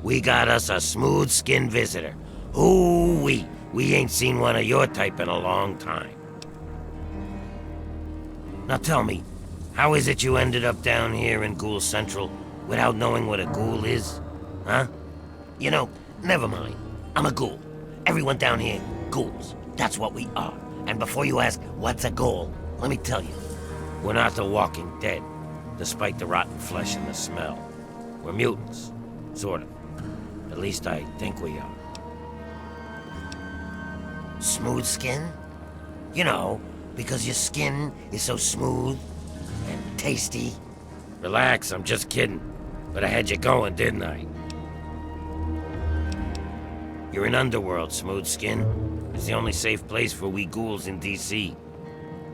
we got us a smooth-skinned visitor. Ooh-wee, we ain't seen one of your type in a long time. Now tell me, how is it you ended up down here in Ghoul Central without knowing what a ghoul is? Huh? You know, never mind. I'm a ghoul. Everyone down here, ghouls. That's what we are. And before you ask, what's a ghoul? Let me tell you. We're not the walking dead, despite the rotten flesh and the smell. We're mutants. Sort of. At least I think we are. Smooth skin? You know, because your skin is so smooth and tasty. Relax, I'm just kidding. But I had you going, didn't I? You're in Underworld, Smooth Skin. It's the only safe place for we ghouls in DC.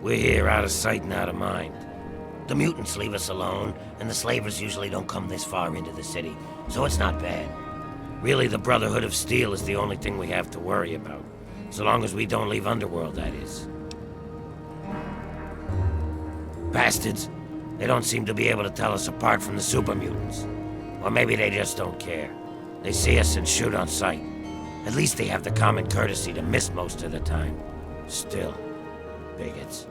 We're here out of sight and out of mind. The mutants leave us alone, and the slavers usually don't come this far into the city, so it's not bad. Really, the Brotherhood of Steel is the only thing we have to worry about. So long as we don't leave Underworld, that is. Bastards. They don't seem to be able to tell us apart from the super mutants. Or maybe they just don't care. They see us and shoot on sight. At least they have the common courtesy to miss most of the time. Still, bigots.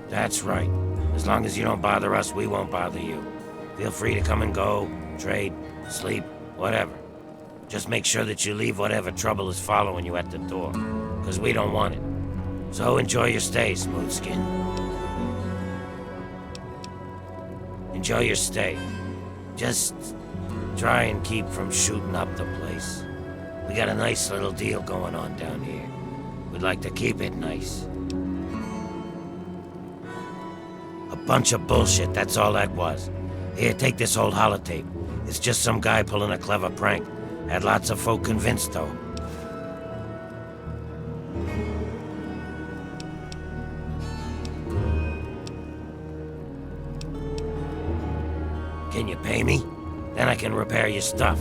That's right. As long as you don't bother us, we won't bother you. Feel free to come and go, trade, sleep, whatever. Just make sure that you leave whatever trouble is following you at the door, because we don't want it. So enjoy your stay, Smooth Skin. Enjoy your stay. Just try and keep from shooting up the place. We got a nice little deal going on down here. We'd like to keep it nice. A bunch of bullshit, that's all that was. Here, take this old holotape. It's just some guy pulling a clever prank. Had lots of folk convinced, though. Can you pay me? Then I can repair your stuff.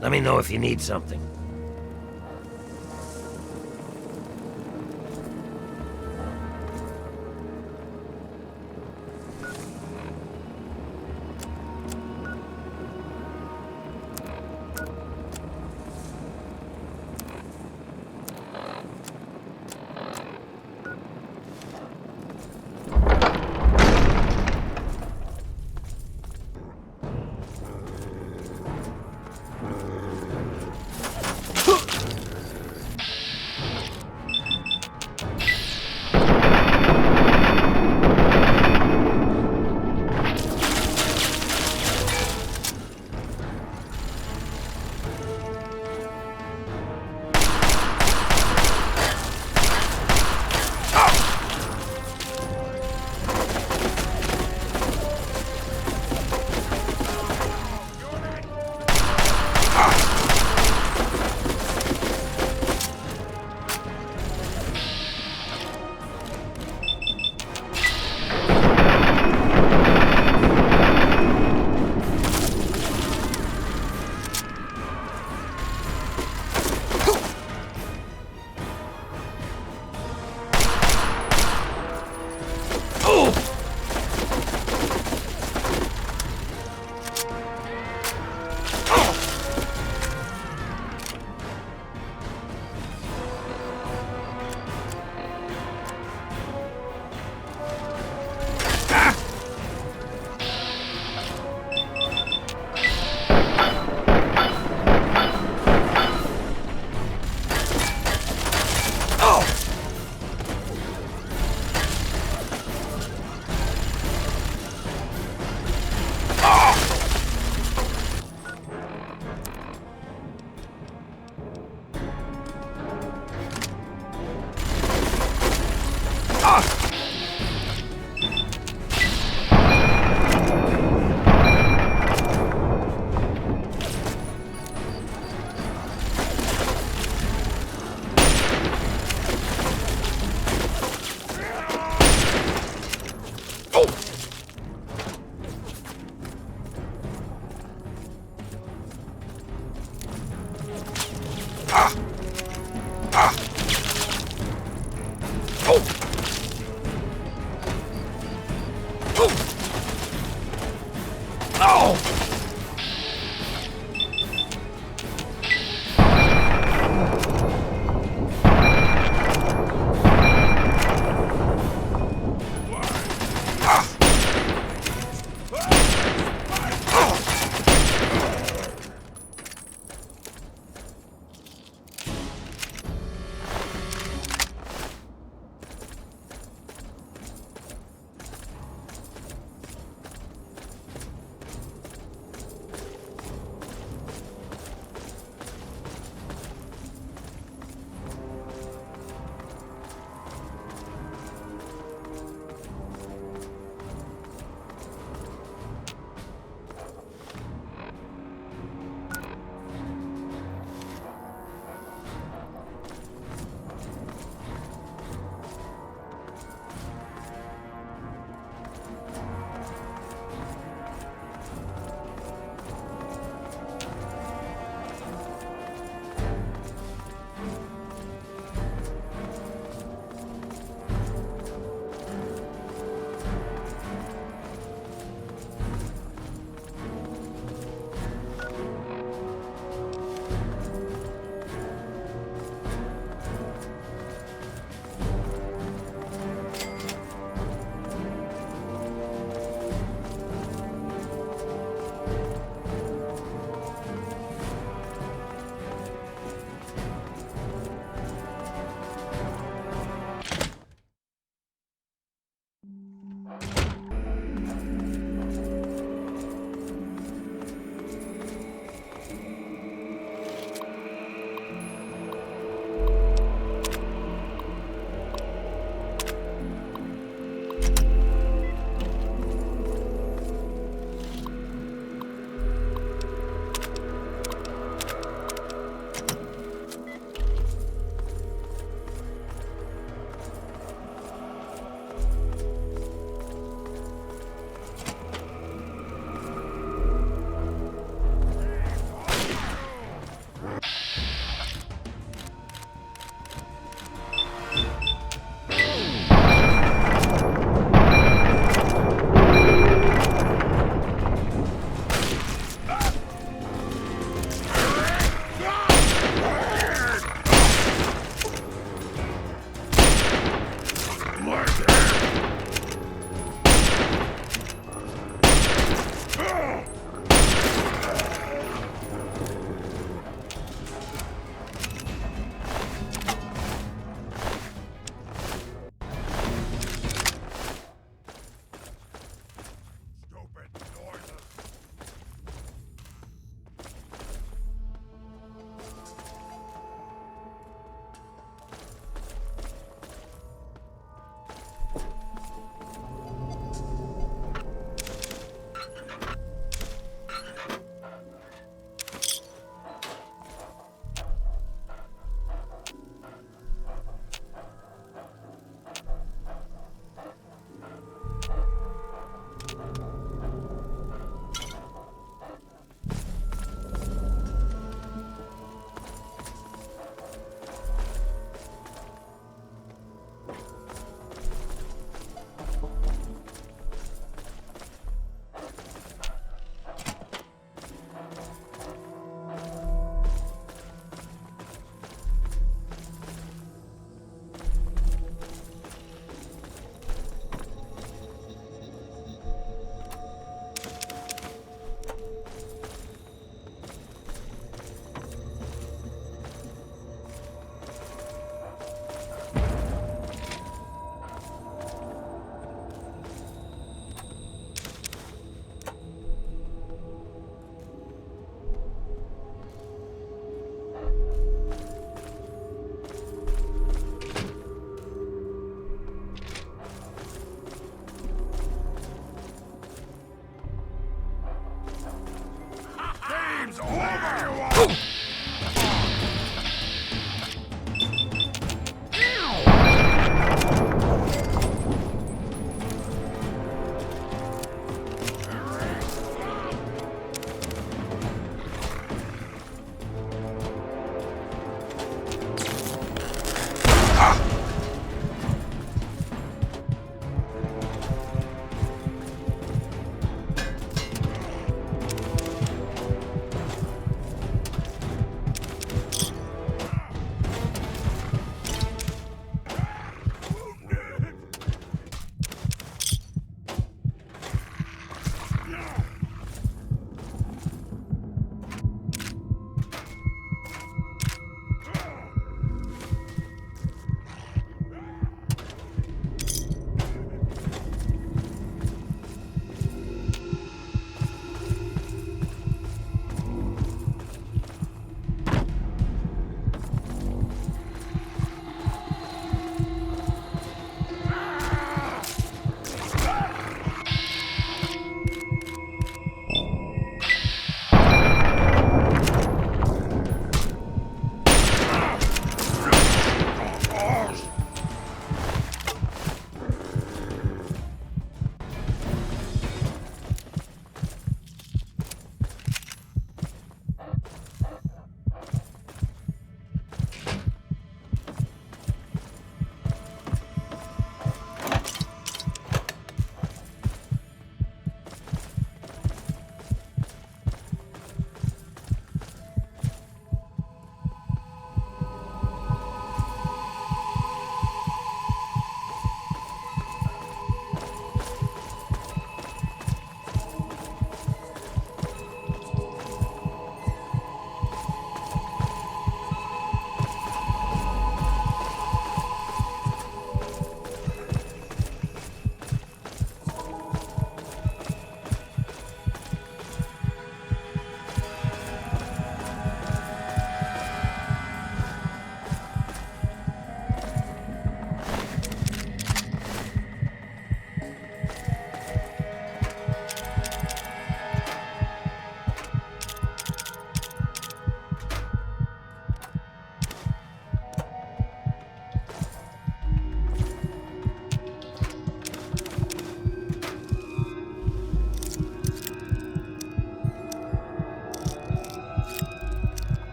Let me know if you need something.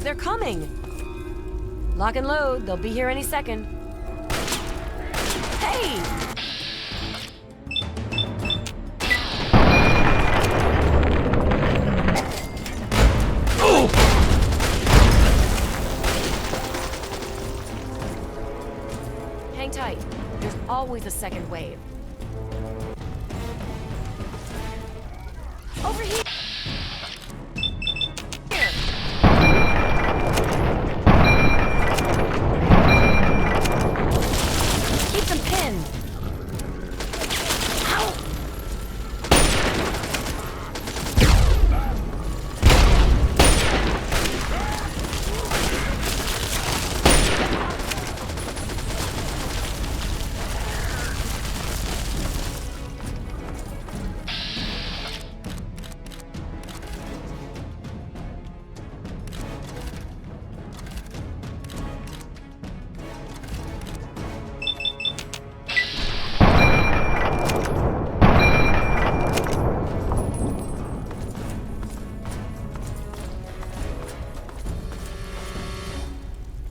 they're coming. Lock and load. They'll be here any second. Hey! Hang tight. There's always a second wave. Over here! Keep them pinned! Ow!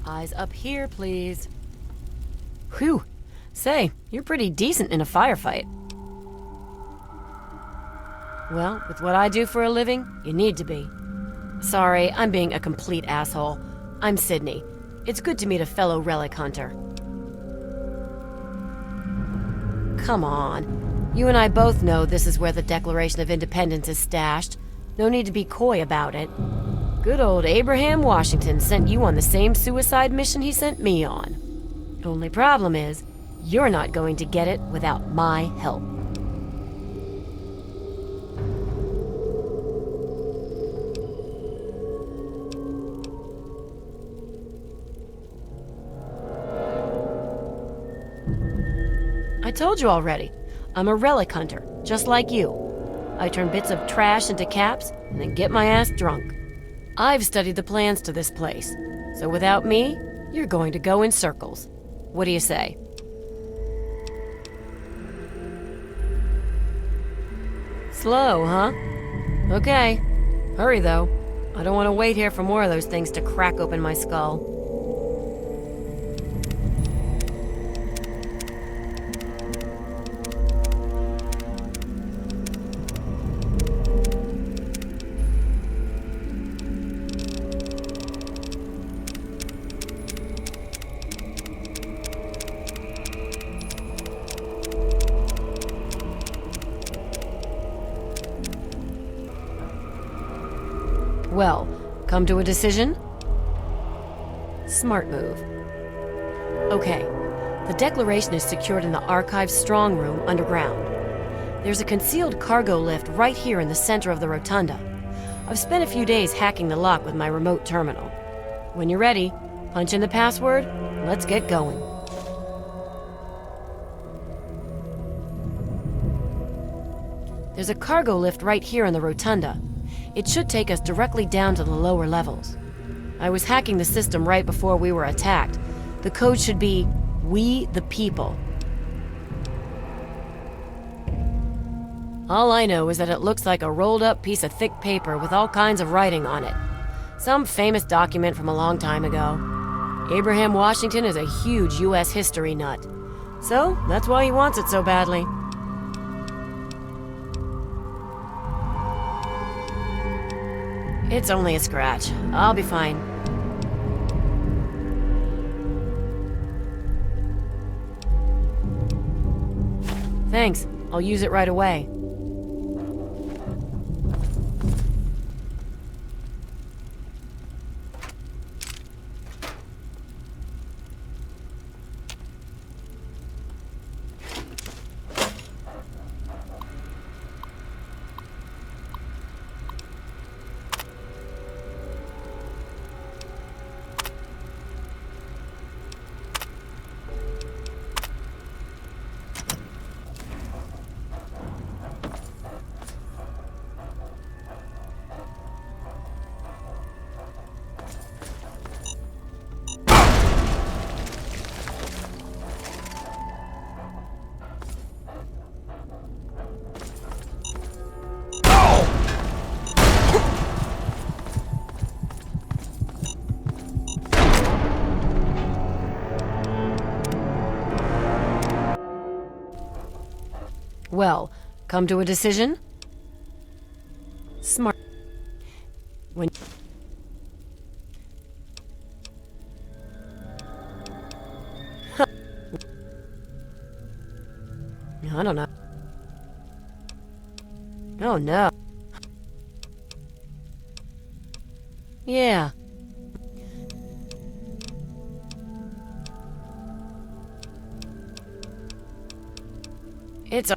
Eyes up here, please. Whew. Say, you're pretty decent in a firefight. Well, with what I do for a living, you need to be. Sorry, I'm being a complete asshole. I'm Sydney. It's good to meet a fellow relic hunter. Come on. You and I both know this is where the Declaration of Independence is stashed. No need to be coy about it. Good old Abraham Washington sent you on the same suicide mission he sent me on. Only problem is, you're not going to get it without my help. I told you already, I'm a relic hunter, just like you. I turn bits of trash into caps and then get my ass drunk. I've studied the plans to this place, so without me, you're going to go in circles. What do you say? Slow, huh? Okay. Hurry, though. I don't want to wait here for more of those things to crack open my skull. Well, come to a decision? Smart move. Okay, the Declaration is secured in the Archive's strong room underground. There's a concealed cargo lift right here in the center of the rotunda. I've spent a few days hacking the lock with my remote terminal. When you're ready, punch in the password, and let's get going. There's a cargo lift right here in the rotunda. It should take us directly down to the lower levels. I was hacking the system right before we were attacked. The code should be, "We the People." All I know is that it looks like a rolled up piece of thick paper with all kinds of writing on it. Some famous document from a long time ago. Abraham Washington is a huge U.S. history nut. So, that's why he wants it so badly. It's only a scratch. I'll be fine. Thanks. I'll use it right away. Well, come to a decision? Smart. When... I don't know. Oh no. Yeah. It's a...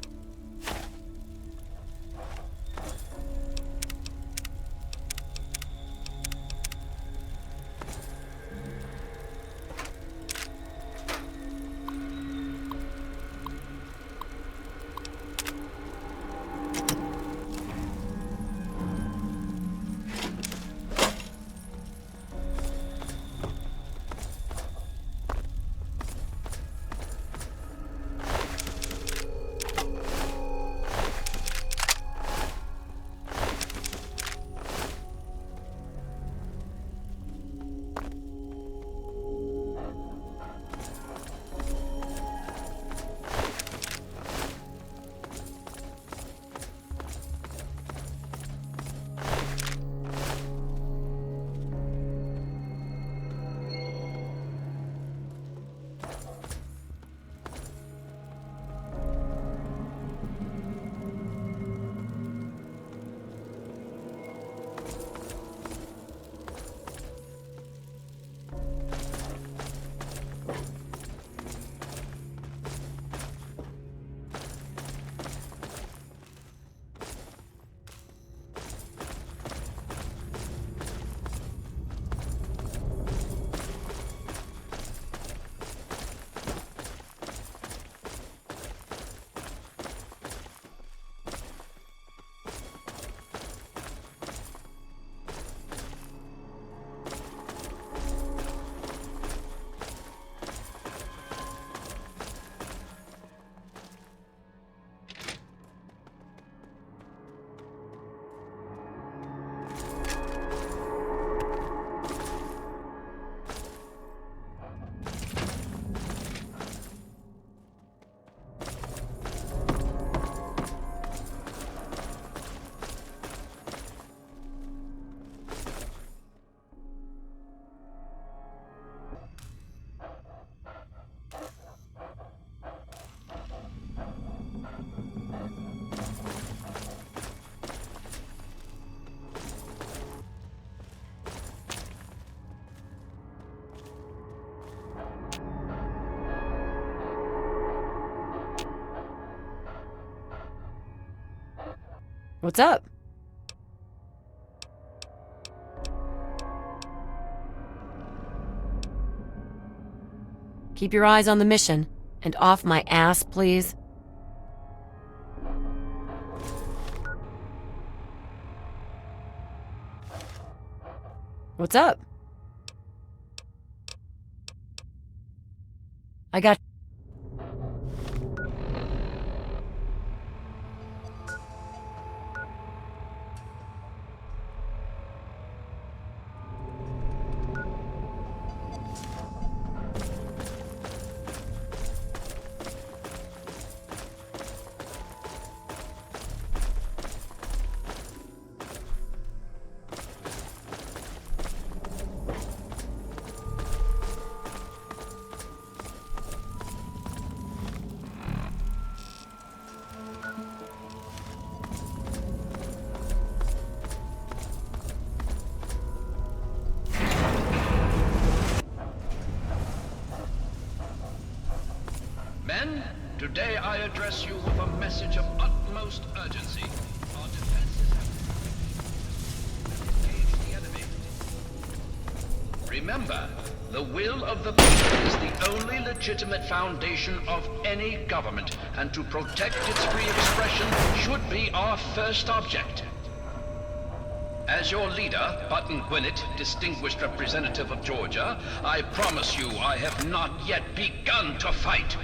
What's up? Keep your eyes on the mission, and off my ass, please. What's up? I got... Men, today I address you with a message of utmost urgency. Our defenses have engaged the enemy. Remember, the will of the people is the only legitimate foundation of any government, and to protect its free expression should be our first object. As your leader, Button Gwinnett, distinguished representative of Georgia, I promise you I have not yet begun to fight.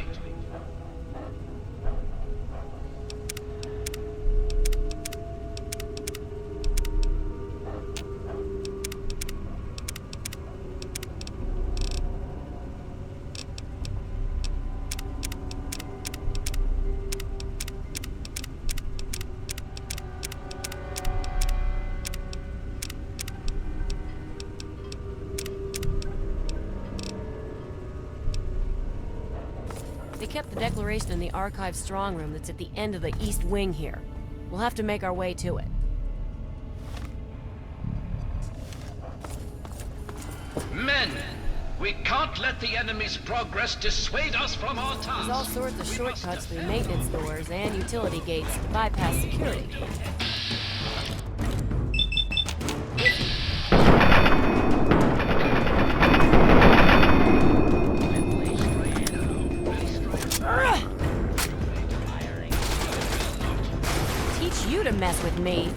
kept the Declaration in the archive strong room that's at the end of the east wing here. We'll have to make our way to it. Men! We can't let the enemy's progress dissuade us from our task. There's all sorts of shortcuts through maintenance doors and utility gates to bypass security. Teach you to mess with me.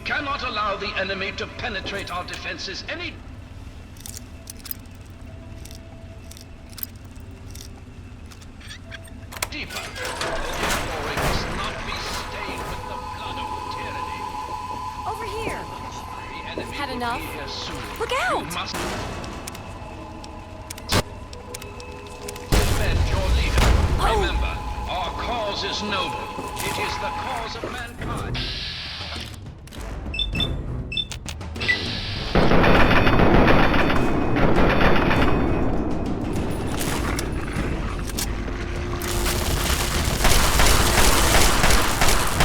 Cannot allow the enemy to penetrate our defenses any deeper. The glory must not be stained with the blood of tyranny. Over here. The enemy Had will enough? be here soon. Look out! You must defend your leader. Remember, our cause is noble. It is the cause of mankind.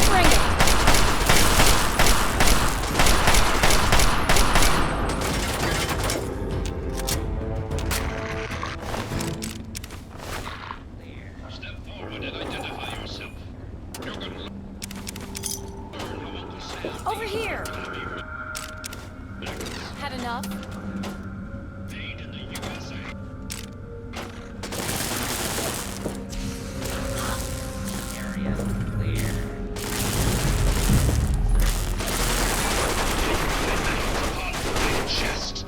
Bring enough. Made in the USA. Area clear. Chest.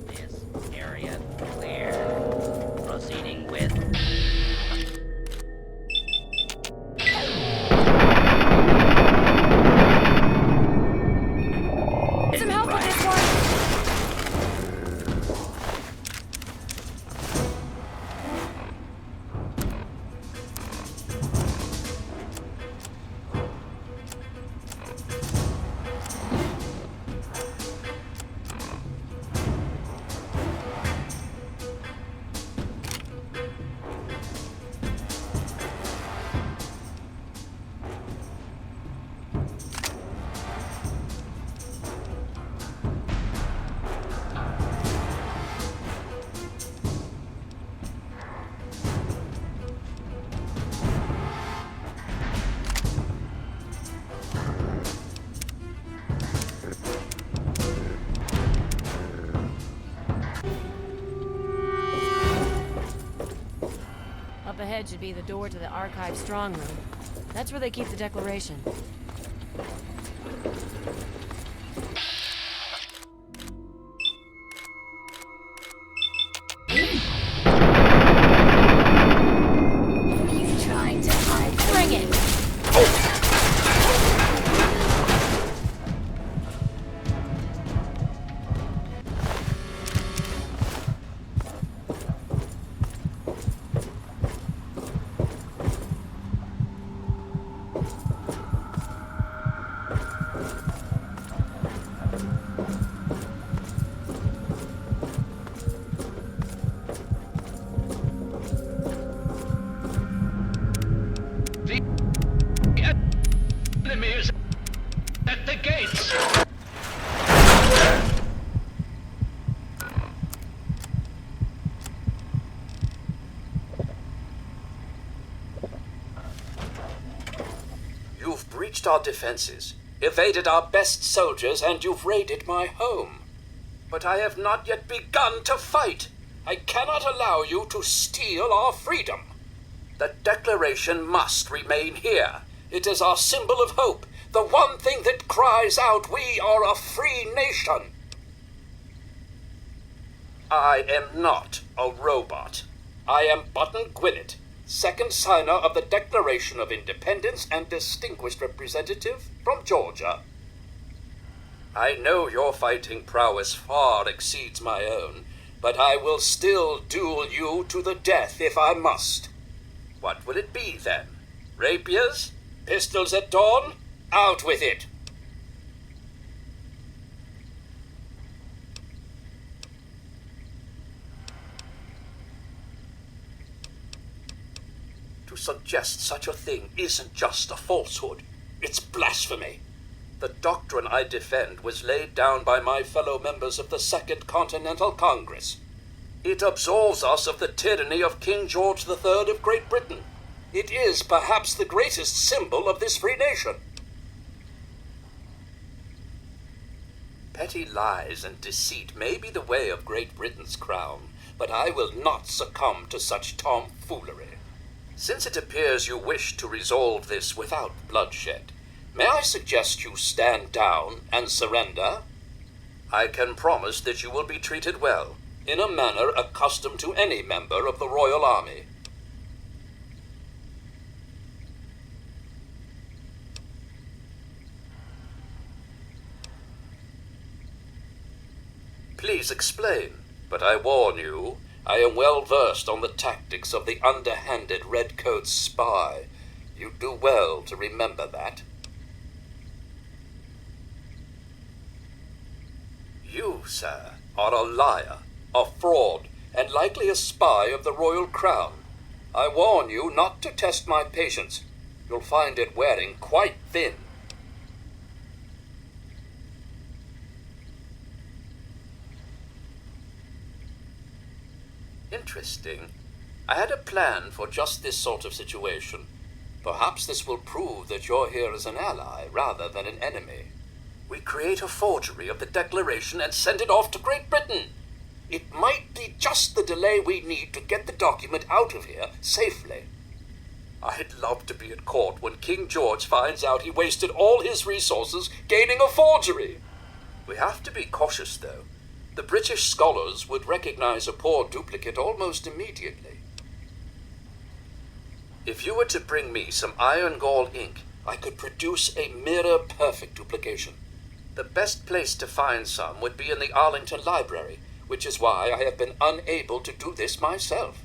This area clear. Proceeding with. Some help with this one. Up ahead should be the door to the archive strong room. That's where they keep the Declaration. Are you trying to hide? Bring it! The enemy is at the gates. You've breached our defenses, evaded our best soldiers, and you've raided my home. But I have not yet begun to fight. I cannot allow you to steal our freedom. The Declaration must remain here. It is our symbol of hope, the one thing that cries out, we are a free nation. I am not a robot. I am Button Gwinnett, second signer of the Declaration of Independence and distinguished representative from Georgia. I know your fighting prowess far exceeds my own, but I will still duel you to the death if I must. What will it be then? Rapiers? Pistols at dawn? Out with it! To suggest such a thing isn't just a falsehood. It's blasphemy. The doctrine I defend was laid down by my fellow members of the Second Continental Congress. It absolves us of the tyranny of King George III of Great Britain. It is perhaps the greatest symbol of this free nation. Petty lies and deceit may be the way of Great Britain's crown, but I will not succumb to such tomfoolery. Since it appears you wish to resolve this without bloodshed, may I suggest you stand down and surrender? I can promise that you will be treated well, in a manner accustomed to any member of the Royal Army. Please explain, but I warn you, I am well versed on the tactics of the underhanded redcoat spy. You do well to remember that. You, sir, are a liar, a fraud, and likely a spy of the royal crown. I warn you not to test my patience. You'll find it wearing quite thin. Interesting. I had a plan for just this sort of situation. Perhaps this will prove that you're here as an ally rather than an enemy. We create a forgery of the Declaration and send it off to Great Britain. It might be just the delay we need to get the document out of here safely. I'd love to be at court when King George finds out he wasted all his resources gaining a forgery. We have to be cautious, though. The British scholars would recognize a poor duplicate almost immediately. If you were to bring me some iron gall ink, I could produce a mirror-perfect duplication. The best place to find some would be in the Arlington Library, which is why I have been unable to do this myself.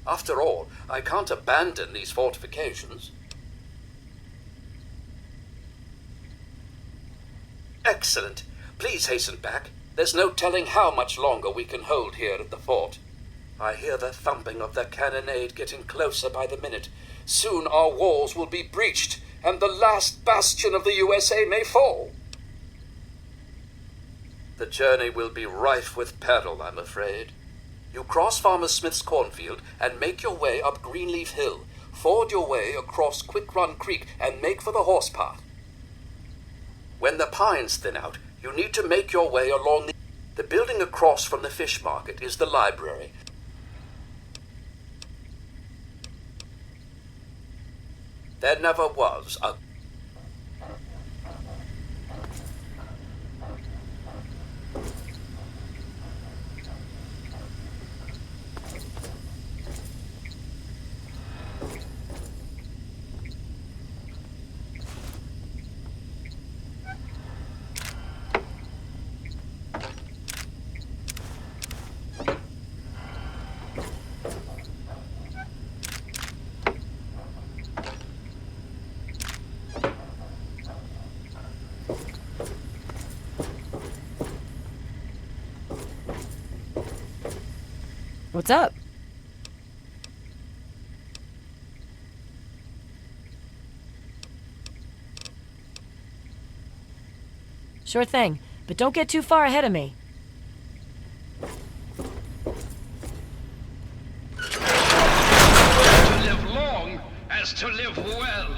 After all, I can't abandon these fortifications. Excellent. Please hasten back. There's no telling how much longer we can hold here at the fort. I hear the thumping of the cannonade getting closer by the minute. Soon our walls will be breached, and the last bastion of the USA may fall. The journey will be rife with peril, I'm afraid. You cross Farmer Smith's cornfield and make your way up Greenleaf Hill. Ford your way across Quick Run Creek and make for the horse path. When the pines thin out, you need to make your way along the building across from the fish market is the library. There never was a... What's up? Sure thing, but don't get too far ahead of me. To live long as to live well.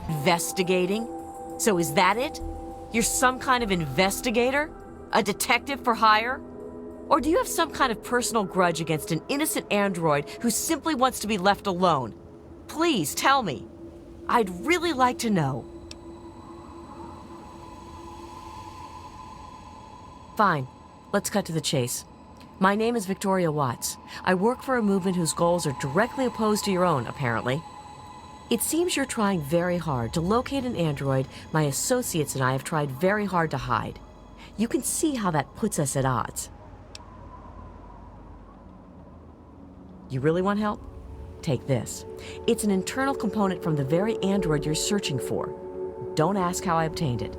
Investigating? So is that it? You're some kind of investigator? A detective for hire? Or do you have some kind of personal grudge against an innocent android who simply wants to be left alone? Please tell me. I'd really like to know. Fine. Let's cut to the chase. My name is Victoria Watts. I work for a movement whose goals are directly opposed to your own, apparently. It seems you're trying very hard to locate an android my associates and I have tried very hard to hide. You can see how that puts us at odds. You really want help? Take this. It's an internal component from the very android you're searching for. Don't ask how I obtained it.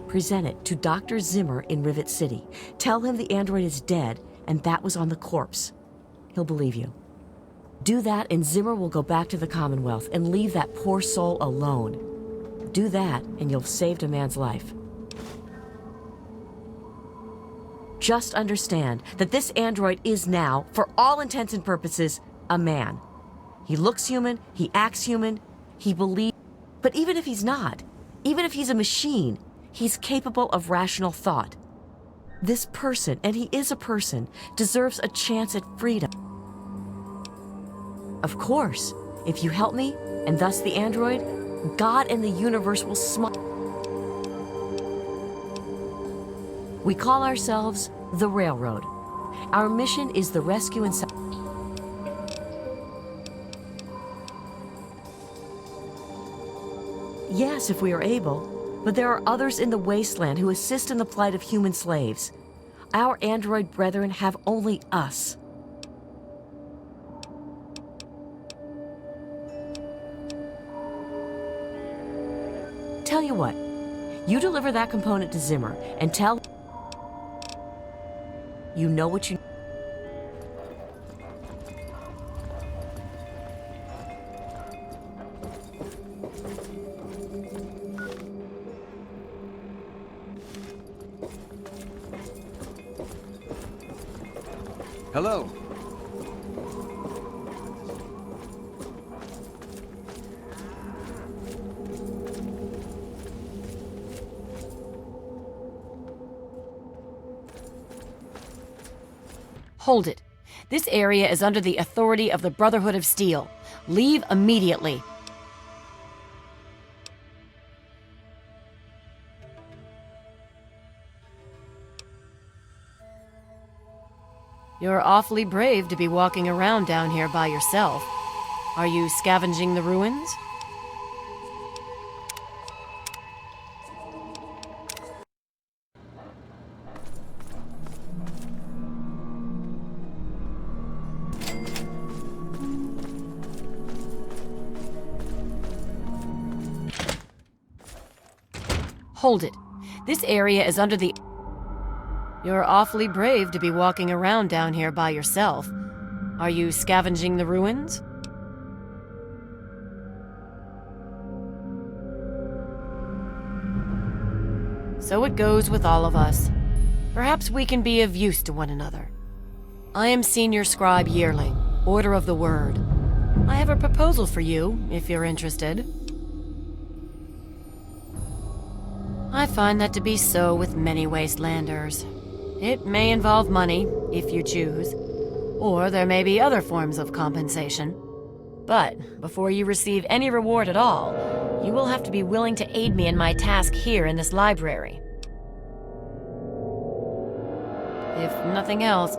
Present it to Dr. Zimmer in Rivet City. Tell him the android is dead and that was on the corpse. He'll believe you. Do that and Zimmer will go back to the Commonwealth and leave that poor soul alone. Do that and you'll have saved a man's life. Just understand that this android is now, for all intents and purposes, a man. He looks human, he acts human, he believes... But even if he's not, even if he's a machine, he's capable of rational thought. This person, and he is a person, deserves a chance at freedom. Of course, if you help me, and thus the android, God and the universe will smile. We call ourselves the Railroad. Our mission is the rescue and... Yes, if we are able, but there are others in the wasteland who assist in the plight of human slaves. Our android brethren have only us. Tell you what, you deliver that component to Zimmer and tell you know what you... Hello. Hold it. This area is under the authority of the Brotherhood of Steel. Leave immediately. You're awfully brave to be walking around down here by yourself. Are you scavenging the ruins? Hold it. This area is under the... You're awfully brave to be walking around down here by yourself. Are you scavenging the ruins? So it goes with all of us. Perhaps we can be of use to one another. I am Senior Scribe Yearling, Order of the Word. I have a proposal for you, if you're interested. I find that to be so with many wastelanders. It may involve money, if you choose, or there may be other forms of compensation. But before you receive any reward at all, you will have to be willing to aid me in my task here in this library. If nothing else,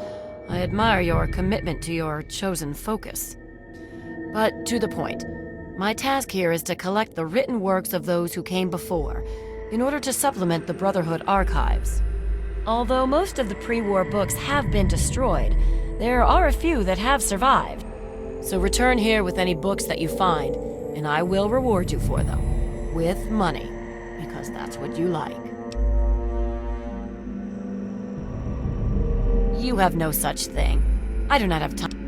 I admire your commitment to your chosen focus. But to the point, my task here is to collect the written works of those who came before, in order to supplement the Brotherhood archives. Although most of the pre-war books have been destroyed, there are a few that have survived. So return here with any books that you find, and I will reward you for them. With money, because that's what you like. You have no such thing. I do not have time.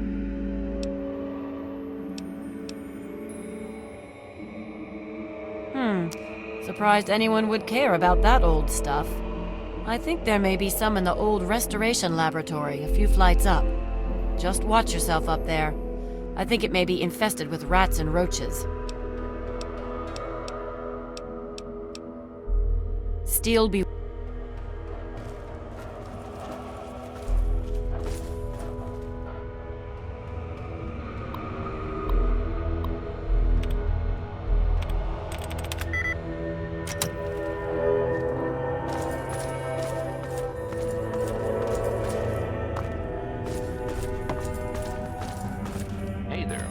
Surprised anyone would care about that old stuff. I think there may be some in the old restoration laboratory a few flights up. Just watch yourself up there. I think it may be infested with rats and roaches. Steel be... Hey there.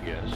Yes.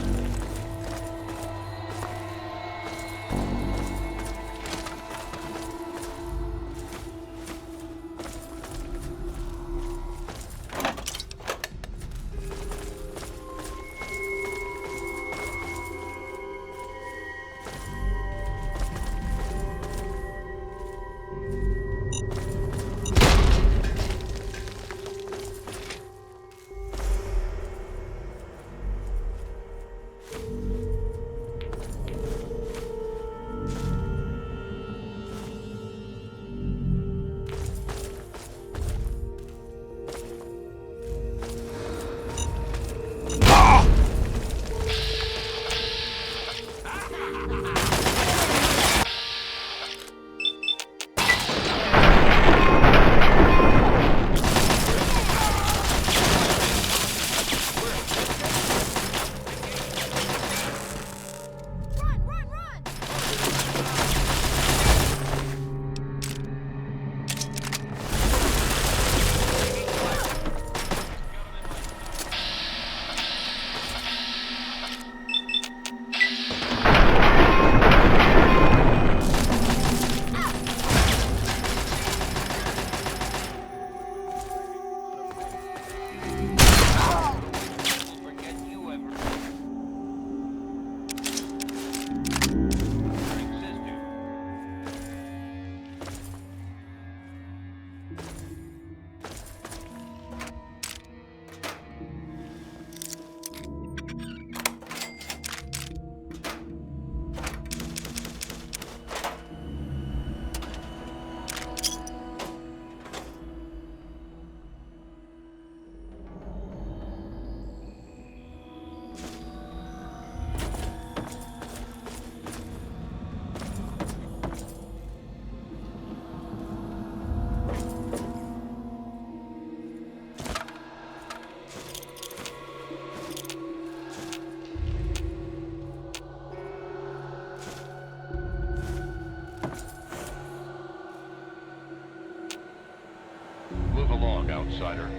Move along, outsider.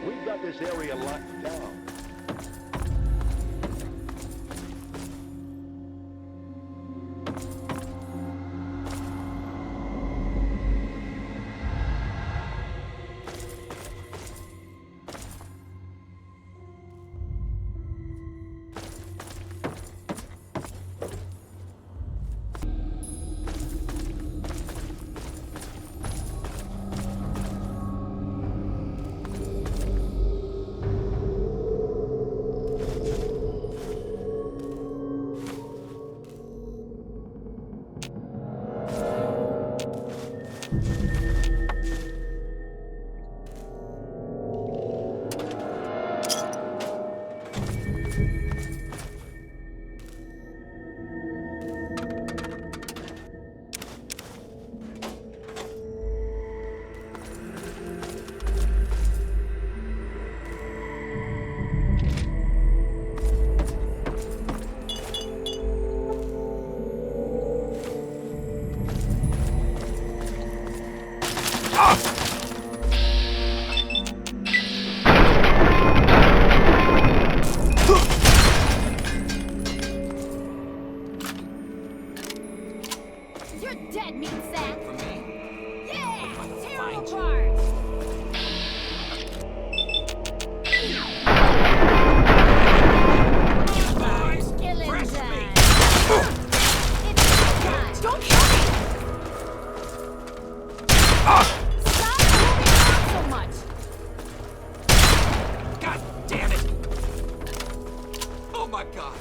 We've got this area locked down. You're dead, meat sack! For me? Yeah! Terrible parts! Killing time! It's time! Don't kill me! Stop moving around so much! God damn it! Oh my god!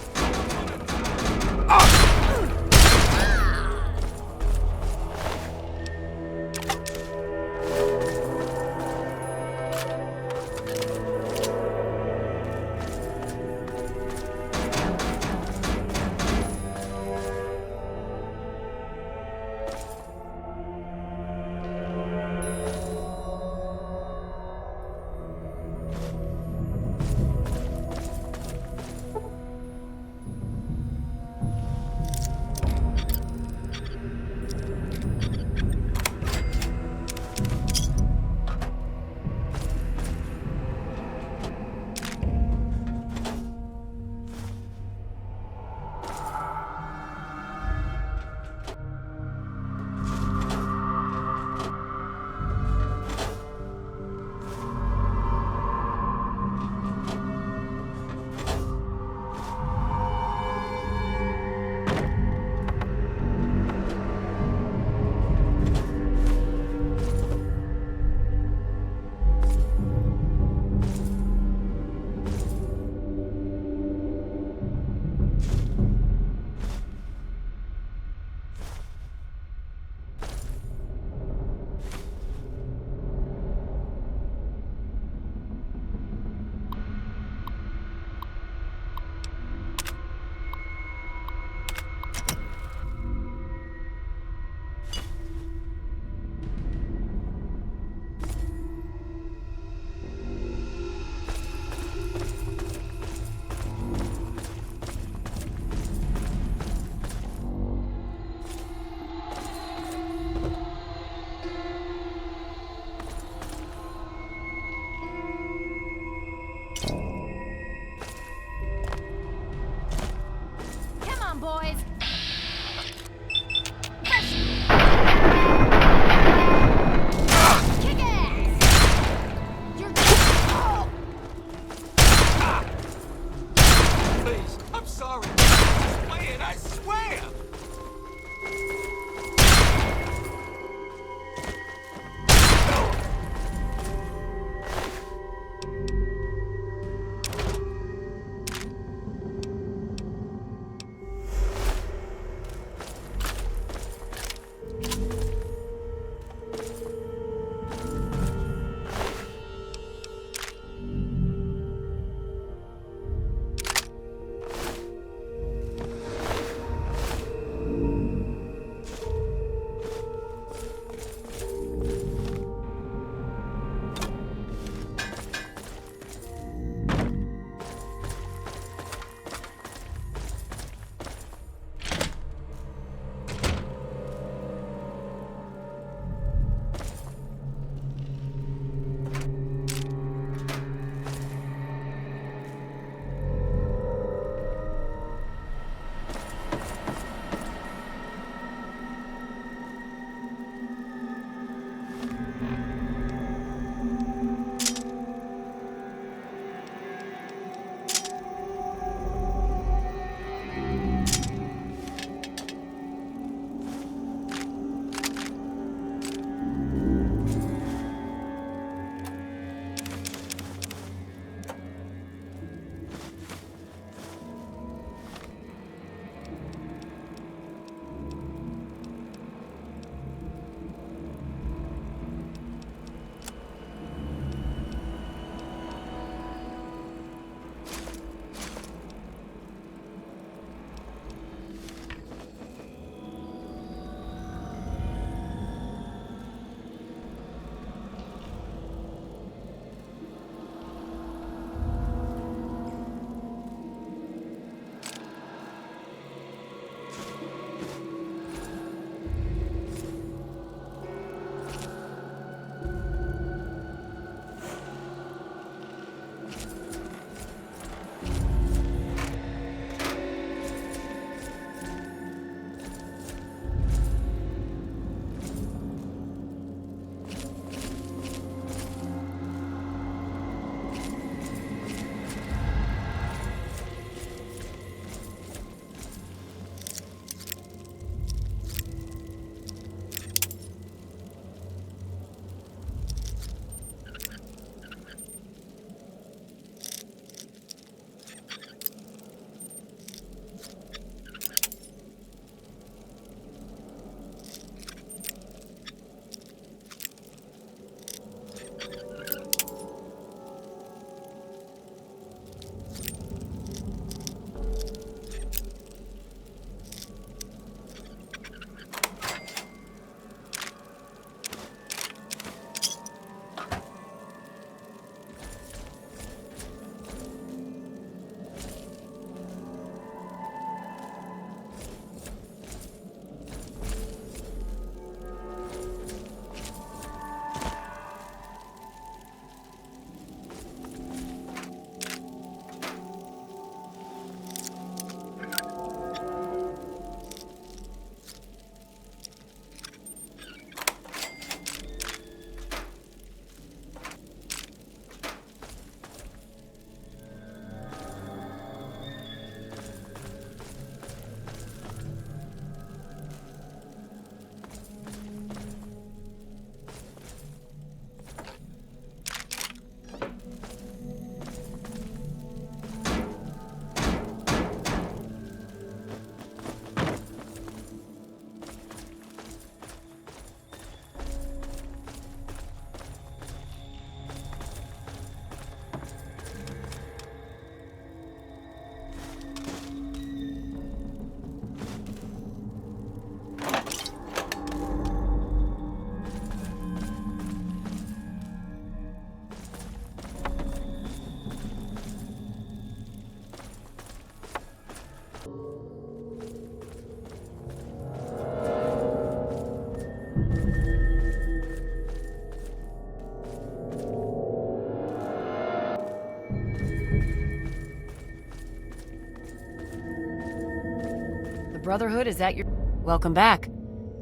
Brotherhood is at your... Welcome back.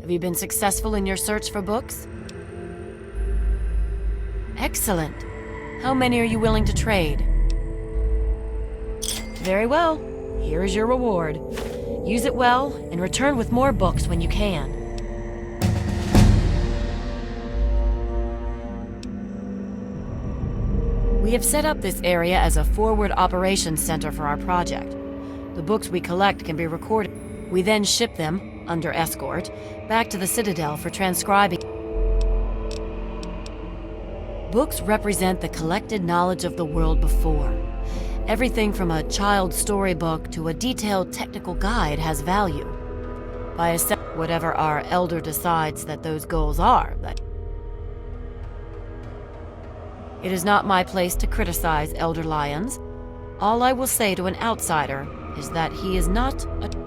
Have you been successful in your search for books? Excellent. How many are you willing to trade? Very well. Here is your reward. Use it well, and return with more books when you can. We have set up this area as a forward operations center for our project. The books we collect can be recorded. We then ship them, under escort, back to the Citadel for transcribing. Books represent the collected knowledge of the world before. Everything from a child's storybook to a detailed technical guide has value. By whatever our elder decides that those goals are, It is not my place to criticize Elder Lyons. All I will say to an outsider is that he is not a...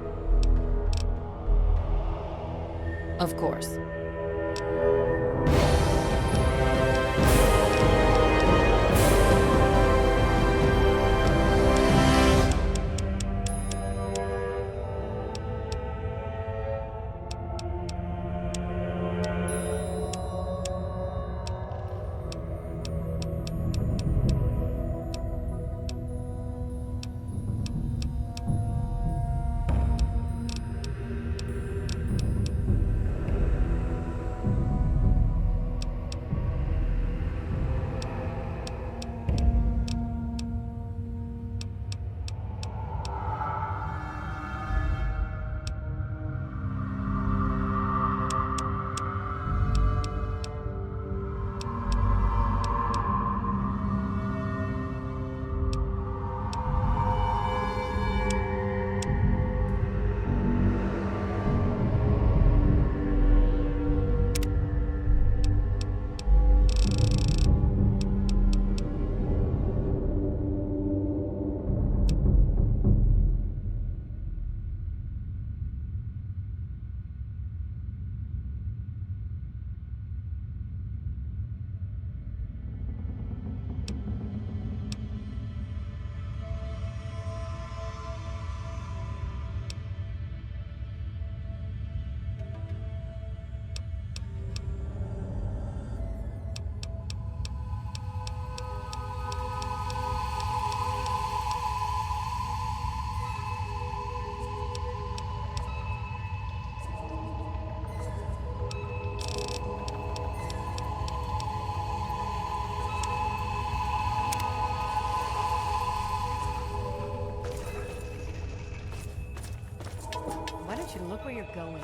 Of course. Why don't you look where you're going?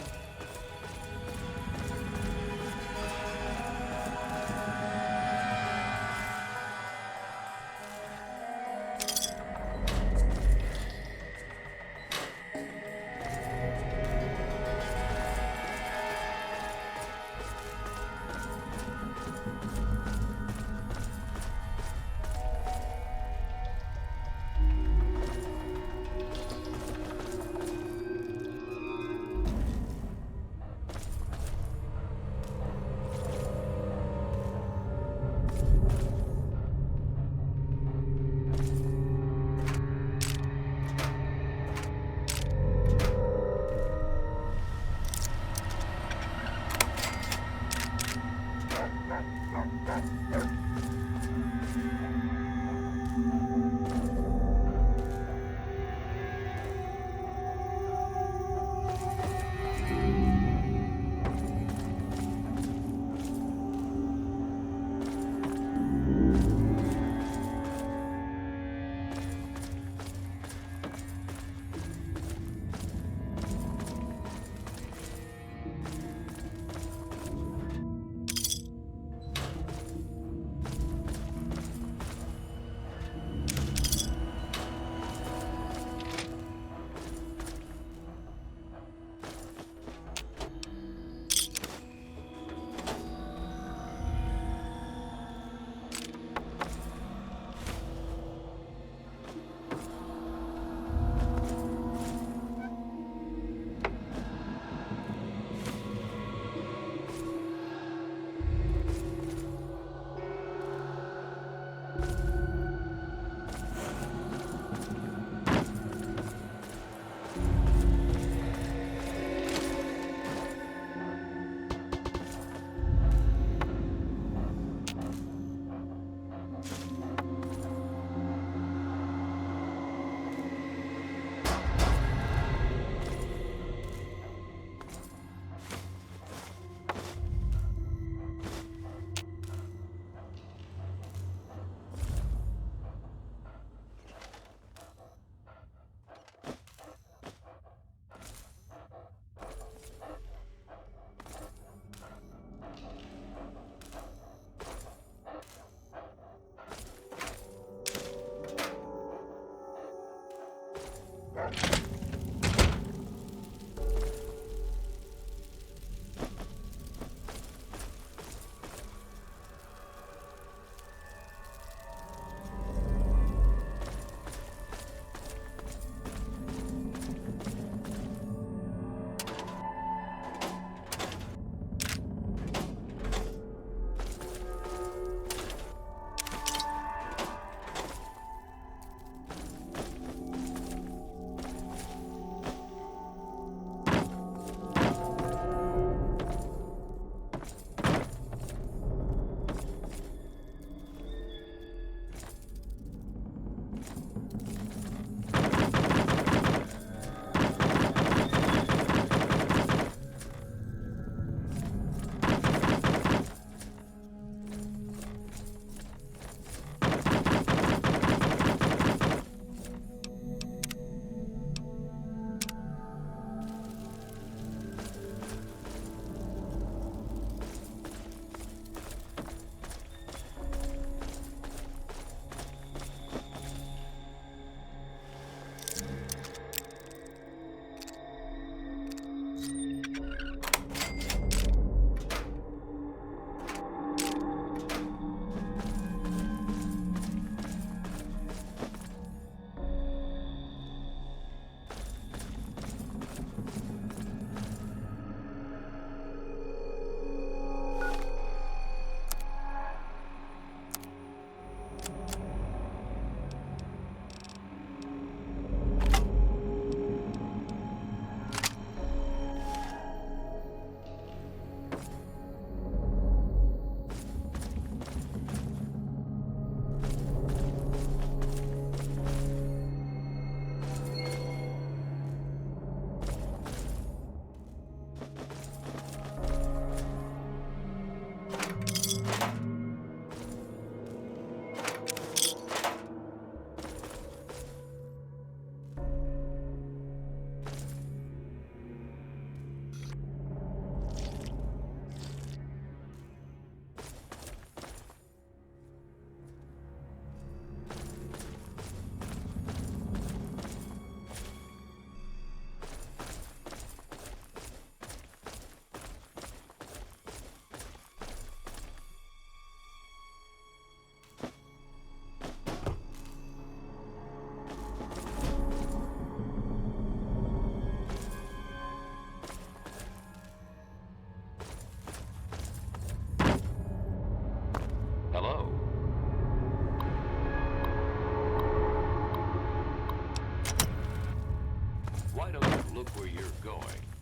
Hello. Why don't you look where you're going?